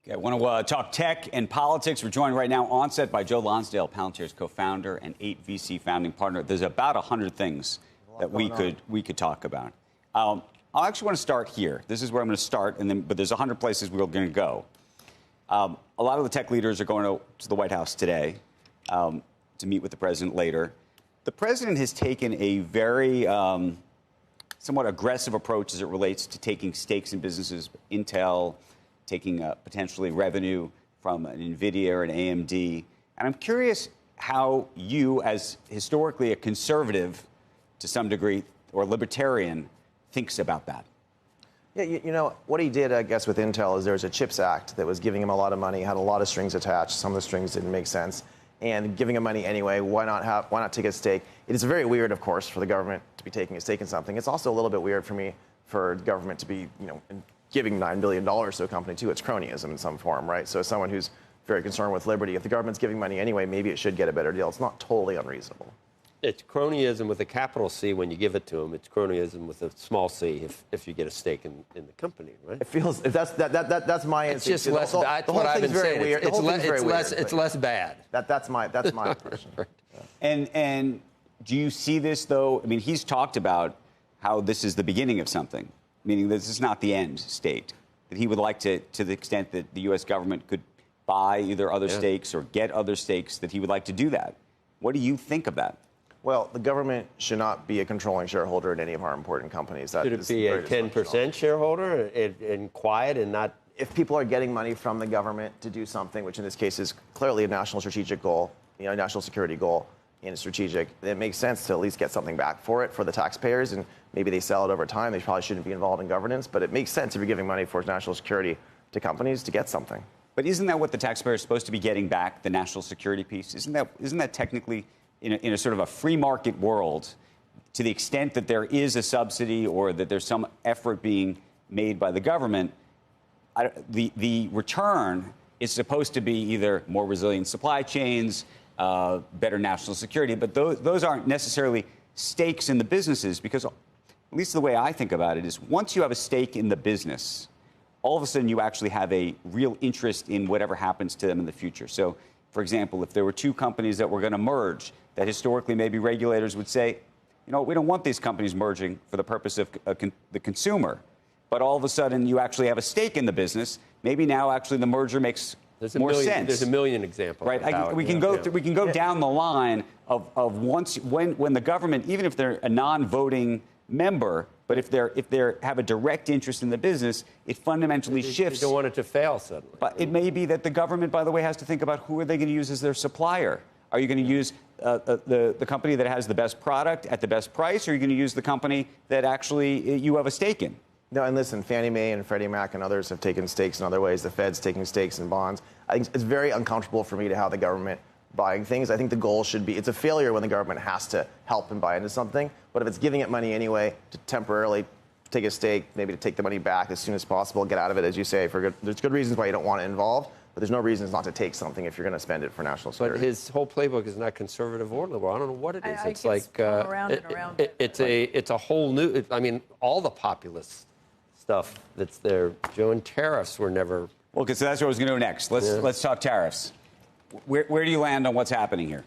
Okay, I want to talk tech and politics. We're joined right now on set by Joe Lonsdale, Palantir's co-founder and 8 VC founding partner. There's about 100 things that we could talk about. I actually want to start here. This is where I'm going to start, but there's 100 places we're going to go. A lot of the tech leaders are going to the White House today to meet with the president later. The president has taken a very somewhat aggressive approach as it relates to taking stakes in businesses, Intel, taking potentially revenue from an NVIDIA or an AMD. And I'm curious how you, as historically a conservative to some degree or libertarian, thinks about that. Yeah, you know, what he did, I guess, with Intel is there was a CHIPS Act that was giving him a lot of money, had a lot of strings attached. Some of the strings didn't make sense. And giving him money anyway, why not take a stake? It is very weird, of course, for the government to be taking a stake in something. It's also a little bit weird for me for the government to be, giving $9 billion to a company, too. It's cronyism in some form, right? So as someone who's very concerned with liberty, if the government's giving money anyway, maybe it should get a better deal. It's not totally unreasonable. It's cronyism with a capital C when you give it to them. It's cronyism with a small c if you get a stake in the company, right? It feels that's my instinct. It's just less. That's what I've been saying. It's less bad. That's my impression. Right. Yeah. And do you see this, though? I mean, he's talked about how this is the beginning of something, meaning this is not the end state, that he would like to the extent that the U.S. government could buy either other stakes or get other stakes, that he would like to do that. What do you think of that? Well, the government should not be a controlling shareholder in any of our important companies. Should it be a 10% shareholder and quiet and not? If people are getting money from the government to do something, which in this case is clearly a national strategic goal, national security goal, and strategic, it makes sense to at least get something back for it for the taxpayers, and maybe they sell it over time. They probably shouldn't be involved in governance, but it makes sense if you're giving money for national security to companies to get something. But isn't that what the taxpayer is supposed to be getting back, the national security piece? Isn't that technically, in a sort of a free market world, to the extent that there is a subsidy or that there's some effort being made by the government, the return is supposed to be either more resilient supply chains, better national security, but those aren't necessarily stakes in the businesses, because at least the way I think about it is once you have a stake in the business, all of a sudden you actually have a real interest in whatever happens to them in the future. So, for example, if there were two companies that were going to merge, that historically maybe regulators would say, we don't want these companies merging for the purpose of the consumer. But all of a sudden you actually have a stake in the business. Maybe now actually the merger makes more sense. There's a million examples. Right. We can go down the line of once when the government, even if they're a non-voting member, but if they have a direct interest in the business, it fundamentally shifts. You don't want it to fail suddenly. But it may be that the government, by the way, has to think about who are they going to use as their supplier. Are you going to use the company that has the best product at the best price, or are you going to use the company that actually you have a stake in? No, and listen, Fannie Mae and Freddie Mac and others have taken stakes in other ways. The Fed's taking stakes in bonds. I think it's very uncomfortable for me to have the government buying things. I think the goal should be, it's a failure when the government has to help and buy into something. But if it's giving it money anyway to temporarily take a stake, maybe to take the money back as soon as possible, get out of it, as you say, there's good reasons why you don't want it involved. But there's no reasons not to take something if you're going to spend it for national security. But his whole playbook is not conservative or liberal. I don't know what it is. It's like around and around. It's a whole new. I mean, all the populist stuff that's there. Joe, and tariffs were never. Well, so that's what I was going to go next. Let's talk tariffs. Where do you land on what's happening here?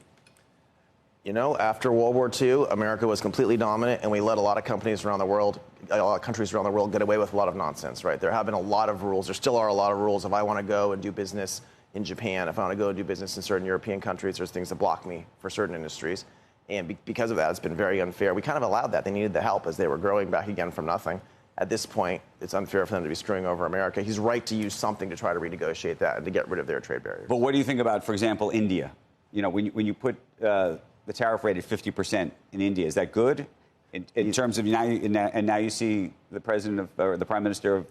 After World War II, America was completely dominant, and we let a lot of countries around the world get away with a lot of nonsense, right? There have been a lot of rules. There still are a lot of rules. If I want to go and do business in Japan, if I want to go and do business in certain European countries, there's things that block me for certain industries. And because of that, it's been very unfair. We kind of allowed that. They needed the help as they were growing back again from nothing. At this point, it's unfair for them to be screwing over America. He's right to use something to try to renegotiate that and to get rid of their trade barriers. But what do you think about, for example, India? When you put the tariff rate at 50% in India, is that good? In terms of now you see the president or the prime minister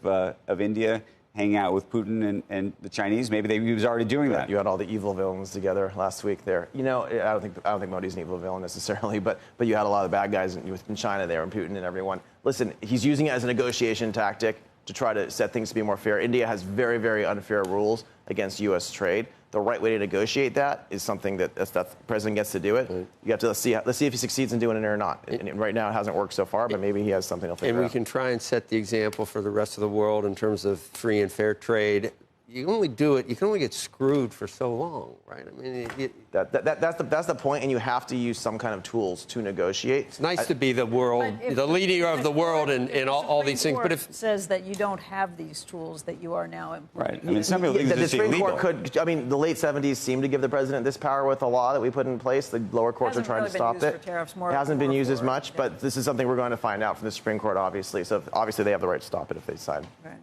of India hanging out with Putin and the Chinese. Maybe he was already doing that. You had all the evil villains together last week there. I don't think Modi's an evil villain necessarily, but you had a lot of bad guys in China there and Putin and everyone. Listen, he's using it as a negotiation tactic to try to set things to be more fair. India has very, very unfair rules against U.S. trade. The right way to negotiate that is something that the president gets to do it. Right. You have to let's see if he succeeds in doing it or not. And right now it hasn't worked so far, but maybe he has something to figure out. And we can try and set the example for the rest of the world in terms of free and fair trade. you only do it. You can only get screwed for so long, right? I mean, that's the point, and you have to use some kind of tools to negotiate. it's nice to be the world, the leader of the world, and all these things. But if it says that you don't have these tools that you are now implementing. Right. I mean, some people think the it's Supreme illegal. Court could. I mean, the late 70s seemed to give the president this power with the law that we put in place. The lower courts are Hasn't trying really to been stop used it. for tariffs, more It hasn't been used as for it, much, but this is something we're going to find out from the Supreme Court, obviously. So obviously they have the right to stop it if they decide. Right.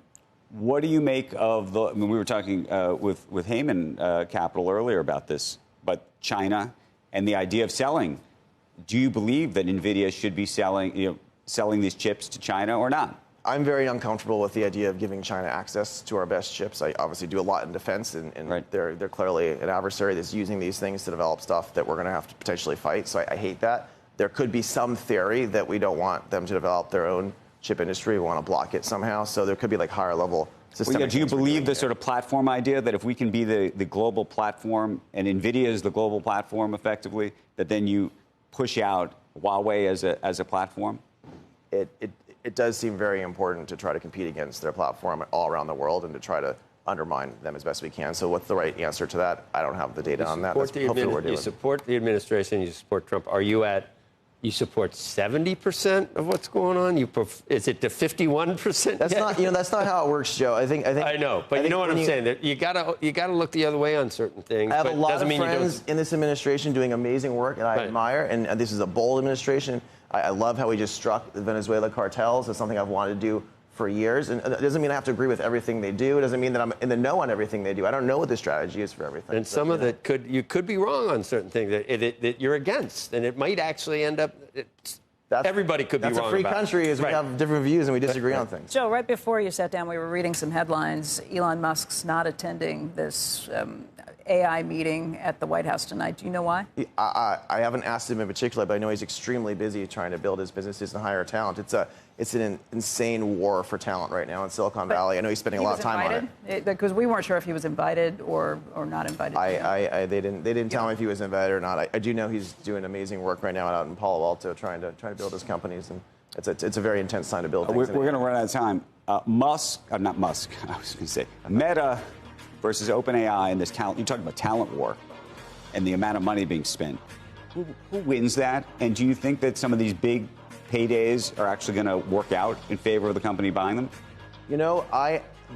What do you make of the? I mean, we were talking with Heyman Capital earlier about this, but China and the idea of selling. Do you believe that NVIDIA should be selling these chips to China or not? I'm very uncomfortable with the idea of giving China access to our best chips. I obviously do a lot in defense, and Right. they're clearly an adversary that's using these things to develop stuff that we're going to have to potentially fight. So I hate that. There could be some theory that we don't want them to develop their own chip industry. We want to block it somehow. So there could be like higher level systemic. Well, yeah, do you things we're believe doing the here. sort of platform idea that if we can be the global platform and NVIDIA is the global platform effectively, that then you push out Huawei as a platform? It does seem very important to try to compete against their platform all around the world and to try to undermine them as best we can. So what's the right answer to that? I don't have the data on that. That's hopefully what we're doing. You support the administration, you support Trump. You support 70% of what's going on? Is it to 51%? That's not, that's not how it works, Joe. I know, but you know what I'm saying. That you gotta look the other way on certain things. I have a lot doesn't of mean friends you don't. in this administration doing amazing work, and I admire. And this is a bold administration. I love how we just struck the Venezuela cartels. It's something I've wanted to do for years. And it doesn't mean I have to agree with everything they do. It doesn't mean that I'm in the know on everything they do. I don't know what the strategy is for everything. And some of that you could be wrong on certain things that you're against, and it might actually end up. Everybody could be wrong. That's a free about country, it. we have different views and we disagree on things. Joe, right before you sat down, we were reading some headlines. Elon Musk's not attending this AI meeting at the White House tonight. Do you know why? I haven't asked him in particular, but I know he's extremely busy trying to build his businesses and hire talent. It's an insane war for talent right now in Silicon Valley. I know he's spending a lot of time on it. Because we weren't sure if he was invited or not invited. They didn't tell me if he was invited or not. I do know he's doing amazing work right now out in Palo Alto trying to build his companies, and it's a very intense time to build things. We're going to run out of time. Not Musk. I was going to say Meta versus OpenAI and this talent. You talked about talent war and the amount of money being spent. Who wins that? And do you think that some of these big paydays are actually going to work out in favor of the company buying them?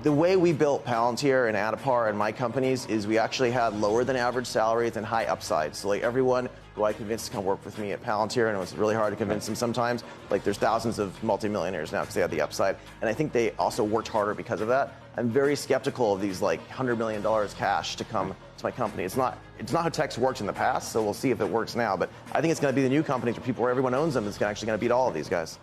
The way we built Palantir and Adipar and my companies is we actually had lower than average salaries and high upsides. So like everyone who I convinced to come work with me at Palantir, and it was really hard to convince them sometimes, like there's thousands of multimillionaires now because they had the upside. And I think they also worked harder because of that. I'm very skeptical of these like $100 million cash to come to my company. It's not how tech's worked in the past, so we'll see if it works now. But I think it's going to be the new companies where everyone owns them that's actually going to beat all of these guys.